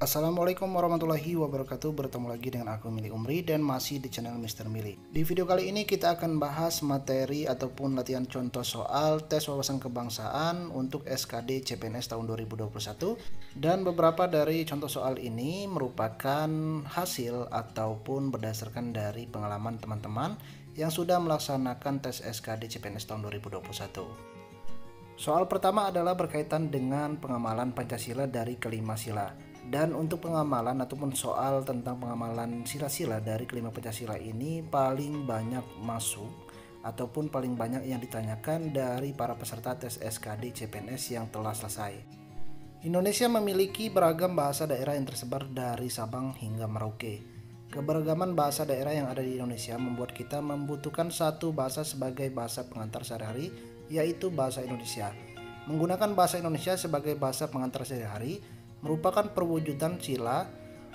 Assalamualaikum warahmatullahi wabarakatuh. Bertemu lagi dengan aku Mili Umri dan masih di channel Mr. Mili. Di video kali ini kita akan bahas materi ataupun latihan contoh soal tes wawasan kebangsaan untuk SKD CPNS tahun 2021. Dan beberapa dari contoh soal ini merupakan hasil ataupun berdasarkan dari pengalaman teman-teman yang sudah melaksanakan tes SKD CPNS tahun 2021. Soal pertama adalah berkaitan dengan pengamalan Pancasila dari kelima sila. Dan untuk pengamalan ataupun soal tentang pengamalan sila-sila dari kelima Pancasila ini paling banyak masuk ataupun paling banyak yang ditanyakan dari para peserta tes SKD CPNS yang telah selesai. Indonesia memiliki beragam bahasa daerah yang tersebar dari Sabang hingga Merauke. Keberagaman bahasa daerah yang ada di Indonesia membuat kita membutuhkan satu bahasa sebagai bahasa pengantar sehari-hari, yaitu bahasa Indonesia. Menggunakan bahasa Indonesia sebagai bahasa pengantar sehari-hari merupakan perwujudan sila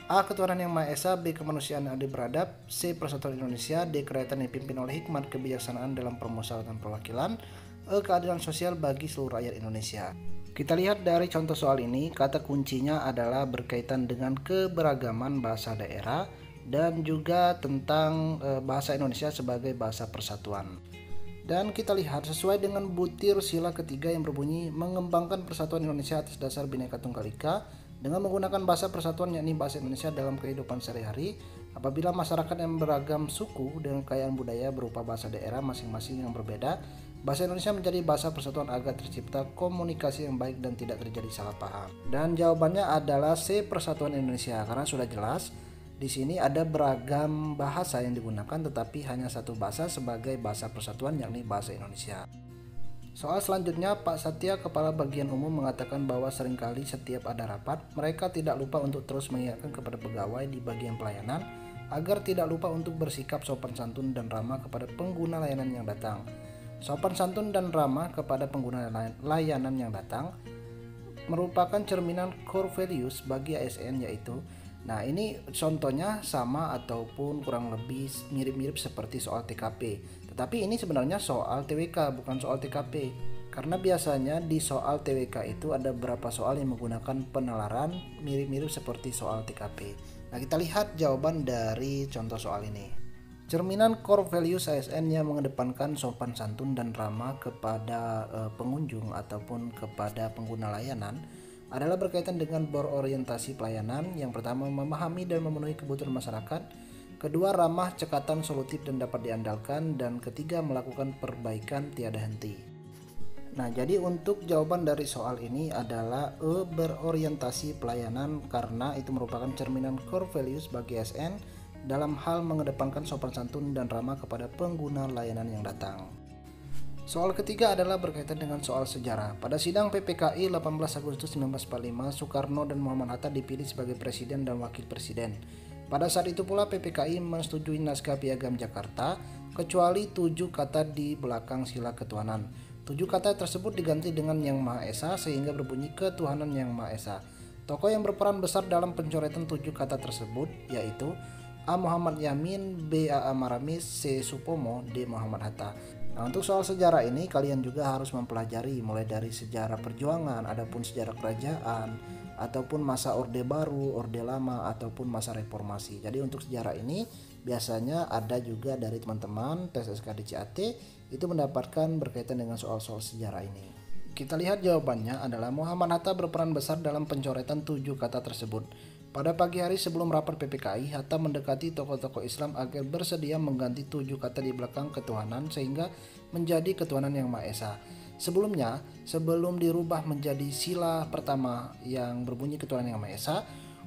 A. Ketuhanan Yang Maha Esa, B. Kemanusiaan yang adil beradab, C. Persatuan Indonesia, D. Kerakyatan yang dipimpin oleh hikmat kebijaksanaan dalam permusyawaratan perwakilan, E. Keadilan sosial bagi seluruh rakyat Indonesia. Kita lihat dari contoh soal ini, kata kuncinya adalah berkaitan dengan keberagaman bahasa daerah dan juga tentang bahasa Indonesia sebagai bahasa persatuan. Dan kita lihat sesuai dengan butir sila ketiga yang berbunyi mengembangkan persatuan Indonesia atas dasar Bhinneka Tunggal Ika dengan menggunakan bahasa persatuan yakni bahasa Indonesia dalam kehidupan sehari-hari. Apabila masyarakat yang beragam suku dengan kekayaan budaya berupa bahasa daerah masing-masing yang berbeda, bahasa Indonesia menjadi bahasa persatuan agar tercipta komunikasi yang baik dan tidak terjadi salah paham. Dan jawabannya adalah C. Persatuan Indonesia, karena sudah jelas di sini ada beragam bahasa yang digunakan tetapi hanya satu bahasa sebagai bahasa persatuan yakni bahasa Indonesia. Soal selanjutnya, Pak Satya, Kepala Bagian Umum, mengatakan bahwa seringkali setiap ada rapat, mereka tidak lupa untuk terus mengingatkan kepada pegawai di bagian pelayanan agar tidak lupa untuk bersikap sopan santun dan ramah kepada pengguna layanan yang datang. Sopan santun dan ramah kepada pengguna layanan yang datang merupakan cerminan core values bagi ASN, yaitu ini contohnya sama ataupun kurang lebih mirip-mirip seperti soal TKP. Tetapi ini sebenarnya soal TWK, bukan soal TKP. Karena biasanya di soal TWK itu ada beberapa soal yang menggunakan penalaran mirip-mirip seperti soal TKP. Nah, kita lihat jawaban dari contoh soal ini. Cerminan core values ASN yang mengedepankan sopan santun dan ramah kepada pengunjung ataupun kepada pengguna layanan adalah berkaitan dengan berorientasi pelayanan. Yang pertama, memahami dan memenuhi kebutuhan masyarakat. Kedua, ramah, cekatan, solutif dan dapat diandalkan. Dan ketiga, melakukan perbaikan tiada henti. Nah, jadi untuk jawaban dari soal ini adalah E, berorientasi pelayanan, karena itu merupakan cerminan core values bagi ASN dalam hal mengedepankan sopan santun dan ramah kepada pengguna layanan yang datang. Soal ketiga adalah berkaitan dengan soal sejarah. Pada sidang PPKI 18 Agustus 1945, Soekarno dan Muhammad Hatta dipilih sebagai presiden dan wakil presiden. Pada saat itu pula PPKI menyetujui naskah Piagam Jakarta, kecuali 7 kata di belakang sila ketuhanan. 7 kata tersebut diganti dengan Yang Maha Esa sehingga berbunyi Ketuhanan Yang Maha Esa. Tokoh yang berperan besar dalam pencoretan 7 kata tersebut yaitu A. Muhammad Yamin, B. A. Maramis, C. Supomo, D. Muhammad Hatta. Nah, untuk soal sejarah ini kalian juga harus mempelajari mulai dari sejarah perjuangan, adapun sejarah kerajaan, ataupun masa Orde Baru, Orde Lama, ataupun masa reformasi. Jadi untuk sejarah ini biasanya ada juga dari teman-teman tes SKD CAT itu mendapatkan berkaitan dengan soal-soal sejarah ini. Kita lihat jawabannya adalah Muhammad Hatta berperan besar dalam pencoretan 7 kata tersebut. Pada pagi hari sebelum rapat PPKI, Hatta mendekati tokoh-tokoh Islam agar bersedia mengganti 7 kata di belakang ketuhanan sehingga menjadi Ketuhanan Yang Maha Esa. Sebelumnya, sebelum dirubah menjadi sila pertama yang berbunyi Ketuhanan Yang Maha Esa,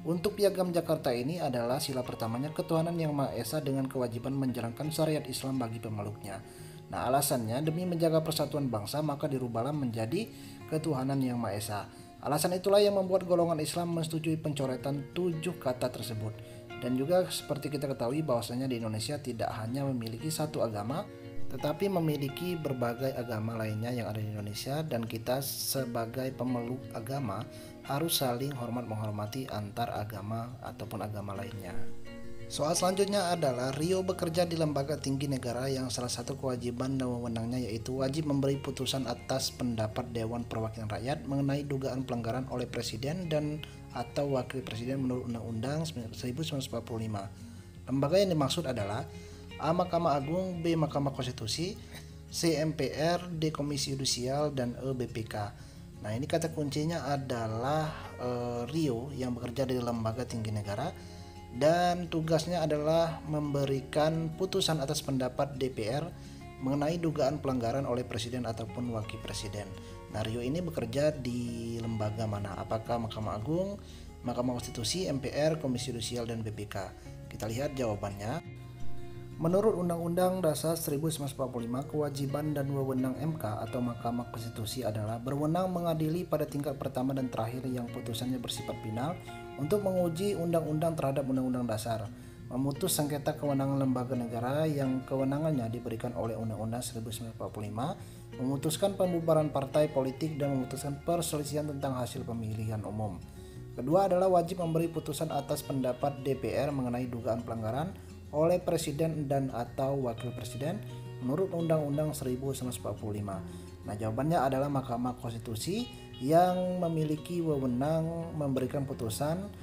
untuk Piagam Jakarta ini adalah sila pertamanya Ketuhanan Yang Maha Esa dengan kewajiban menjalankan syariat Islam bagi pemeluknya. Nah, alasannya demi menjaga persatuan bangsa maka dirubahlah menjadi Ketuhanan Yang Maha Esa. Alasan itulah yang membuat golongan Islam menyetujui pencoretan 7 kata tersebut. Dan juga seperti kita ketahui bahwasanya di Indonesia tidak hanya memiliki satu agama, tetapi memiliki berbagai agama lainnya yang ada di Indonesia, dan kita sebagai pemeluk agama harus saling hormat menghormati antar agama ataupun agama lainnya. Soal selanjutnya adalah Rio bekerja di lembaga tinggi negara yang salah satu kewajiban dan wewenangnya yaitu wajib memberi putusan atas pendapat Dewan Perwakilan Rakyat mengenai dugaan pelanggaran oleh Presiden dan atau wakil presiden menurut Undang-Undang 1945. Lembaga yang dimaksud adalah A. Mahkamah Agung, B. Mahkamah Konstitusi, C. MPR, D. Komisi Yudisial, dan E. BPK. Nah, ini kata kuncinya adalah Rio yang bekerja di lembaga tinggi negara dan tugasnya adalah memberikan putusan atas pendapat DPR mengenai dugaan pelanggaran oleh presiden ataupun wakil presiden. Nah, Rio ini bekerja di lembaga mana? Apakah Mahkamah Agung, Mahkamah Konstitusi, MPR, Komisi Yudisial, dan BPK? Kita lihat jawabannya. Menurut Undang-Undang Dasar 1945, kewajiban dan wewenang MK atau Mahkamah Konstitusi adalah berwenang mengadili pada tingkat pertama dan terakhir yang putusannya bersifat final untuk menguji undang-undang terhadap Undang-Undang Dasar, memutus sengketa kewenangan lembaga negara yang kewenangannya diberikan oleh Undang-Undang 1945, memutuskan pembubaran partai politik, dan memutuskan perselisihan tentang hasil pemilihan umum. Kedua adalah wajib memberi putusan atas pendapat DPR mengenai dugaan pelanggaran oleh presiden dan atau wakil presiden menurut Undang-Undang 1945. Nah, jawabannya adalah Mahkamah Konstitusi yang memiliki wewenang memberikan putusan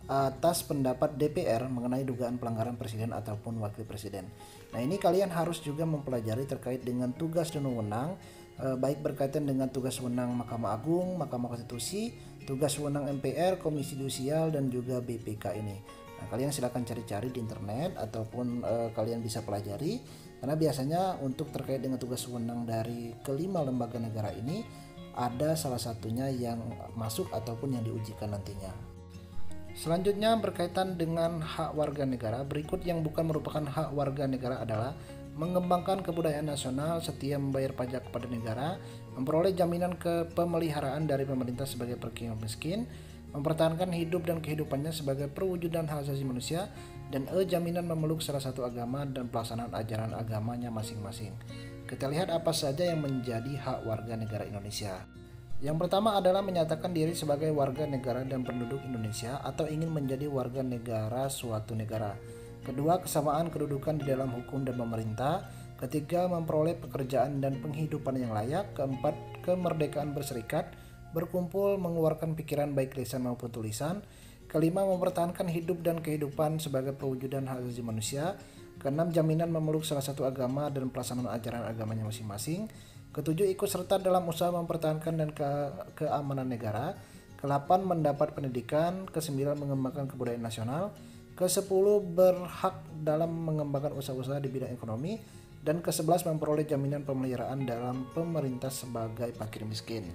atas pendapat DPR mengenai dugaan pelanggaran presiden ataupun wakil presiden. Nah, ini kalian harus juga mempelajari terkait dengan tugas dan wewenang, baik berkaitan dengan tugas wewenang Mahkamah Agung, Mahkamah Konstitusi, tugas wewenang MPR, Komisi Yudisial, dan juga BPK ini. Nah, kalian silakan cari-cari di internet ataupun kalian bisa pelajari, karena biasanya untuk terkait dengan tugas wewenang dari kelima lembaga negara ini ada salah satunya yang masuk ataupun yang diujikan nantinya. Selanjutnya berkaitan dengan hak warga negara, berikut yang bukan merupakan hak warga negara adalah mengembangkan kebudayaan nasional, setia membayar pajak kepada negara, memperoleh jaminan kepemeliharaan dari pemerintah sebagai pekerja miskin, mempertahankan hidup dan kehidupannya sebagai perwujudan hak asasi manusia, dan jaminan memeluk salah satu agama dan pelaksanaan ajaran agamanya masing-masing. Kita lihat apa saja yang menjadi hak warga negara Indonesia. Yang pertama adalah menyatakan diri sebagai warga negara dan penduduk Indonesia atau ingin menjadi warga negara suatu negara. Kedua, kesamaan kedudukan di dalam hukum dan pemerintah. Ketiga, memperoleh pekerjaan dan penghidupan yang layak. Keempat, kemerdekaan berserikat, berkumpul, mengeluarkan pikiran baik lisan maupun tulisan. Kelima, mempertahankan hidup dan kehidupan sebagai perwujudan hak asasi manusia. Keenam, jaminan memeluk salah satu agama dan pelaksanaan ajaran agamanya masing-masing. Ketujuh, ikut serta dalam usaha mempertahankan dan keamanan negara. Ke-8, mendapat pendidikan. Ke-9, mengembangkan kebudayaan nasional. Ke-10, berhak dalam mengembangkan usaha-usaha di bidang ekonomi. Dan ke-11, memperoleh jaminan pemeliharaan dalam pemerintah sebagai fakir miskin.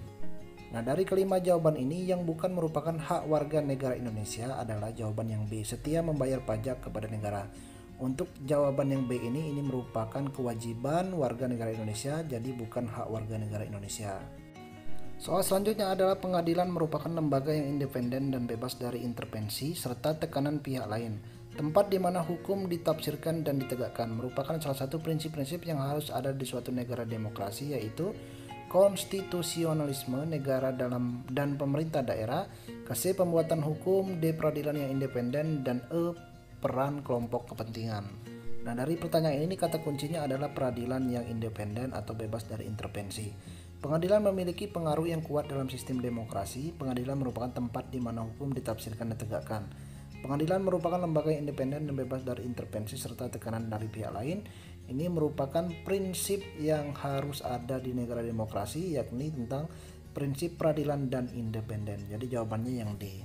Nah, dari kelima jawaban ini yang bukan merupakan hak warga negara Indonesia adalah jawaban yang B, setia membayar pajak kepada negara. Untuk jawaban yang B ini merupakan kewajiban warga negara Indonesia, jadi bukan hak warga negara Indonesia. Soal selanjutnya adalah pengadilan merupakan lembaga yang independen dan bebas dari intervensi serta tekanan pihak lain. Tempat di mana hukum ditafsirkan dan ditegakkan merupakan salah satu prinsip-prinsip yang harus ada di suatu negara demokrasi, yaitu konstitusionalisme negara dalam dan pemerintah daerah, C. pembuatan hukum, D. peradilan yang independen, dan E. peran kelompok kepentingan. Nah, dari pertanyaan ini kata kuncinya adalah peradilan yang independen atau bebas dari intervensi. Pengadilan memiliki pengaruh yang kuat dalam sistem demokrasi. Pengadilan merupakan tempat di mana hukum ditafsirkan dan ditegakkan. Pengadilan merupakan lembaga yang independen dan bebas dari intervensi serta tekanan dari pihak lain. Ini merupakan prinsip yang harus ada di negara demokrasi, yakni tentang prinsip peradilan dan independen. Jadi jawabannya yang D.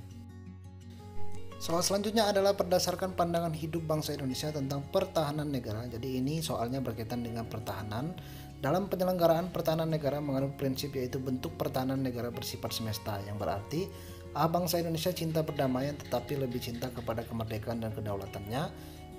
Soal selanjutnya adalah berdasarkan pandangan hidup bangsa Indonesia tentang pertahanan negara. Jadi ini soalnya berkaitan dengan pertahanan. Dalam penyelenggaraan pertahanan negara menganut prinsip yaitu bentuk pertahanan negara bersifat semesta, yang berarti A. Bangsa Indonesia cinta perdamaian tetapi lebih cinta kepada kemerdekaan dan kedaulatannya.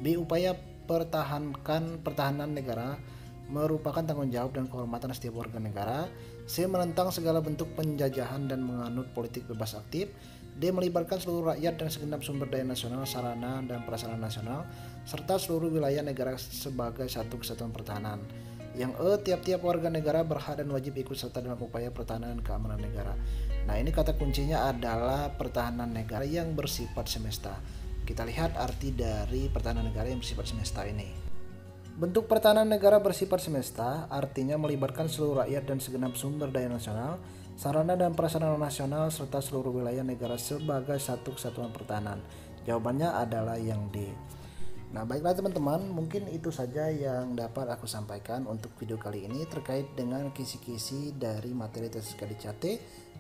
B. Upaya pertahanan negara merupakan tanggung jawab dan kehormatan setiap warga negara. C. Menentang segala bentuk penjajahan dan menganut politik bebas aktif. D. Melibatkan seluruh rakyat dan segenap sumber daya nasional, sarana dan prasarana nasional, serta seluruh wilayah negara sebagai satu kesatuan pertahanan. Yang E. Tiap-tiap warga negara berhak dan wajib ikut serta dalam upaya pertahanan dan keamanan negara. Nah, ini kata kuncinya adalah pertahanan negara yang bersifat semesta. Kita lihat arti dari pertahanan negara yang bersifat semesta ini. Bentuk pertahanan negara bersifat semesta artinya melibatkan seluruh rakyat dan segenap sumber daya nasional, sarana dan prasarana nasional, serta seluruh wilayah negara sebagai satu kesatuan pertahanan? Jawabannya adalah yang D. Nah, baiklah teman-teman, mungkin itu saja yang dapat aku sampaikan untuk video kali ini terkait dengan kisi-kisi dari materi tes SKDCAT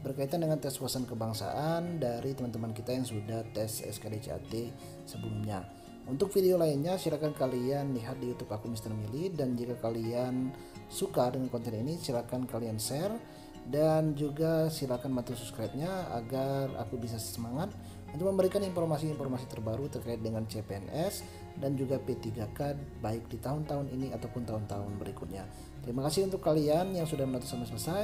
berkaitan dengan tes wawasan kebangsaan dari teman-teman kita yang sudah tes SKDCAT sebelumnya. Untuk video lainnya silakan kalian lihat di YouTube aku Mr. Mili, dan jika kalian suka dengan konten ini silakan kalian share dan juga silakan bantu subscribe-nya agar aku bisa semangat untuk memberikan informasi-informasi terbaru terkait dengan CPNS dan juga P3K baik di tahun-tahun ini ataupun tahun-tahun berikutnya. Terima kasih untuk kalian yang sudah menonton sampai selesai,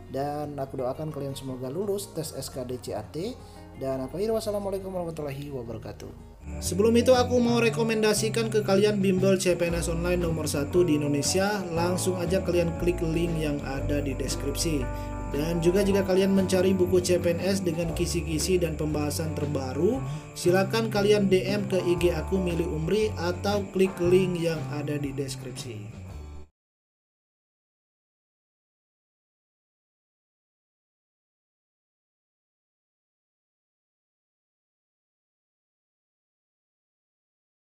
dan aku doakan kalian semoga lulus tes SKDCAT. Dan wassalamualaikum warahmatullahi wabarakatuh. Sebelum itu aku mau rekomendasikan ke kalian bimbel CPNS online nomor 1 di Indonesia. Langsung aja kalian klik link yang ada di deskripsi. Dan juga jika kalian mencari buku CPNS dengan kisi-kisi dan pembahasan terbaru, silakan kalian DM ke IG aku Mili Umri atau klik link yang ada di deskripsi.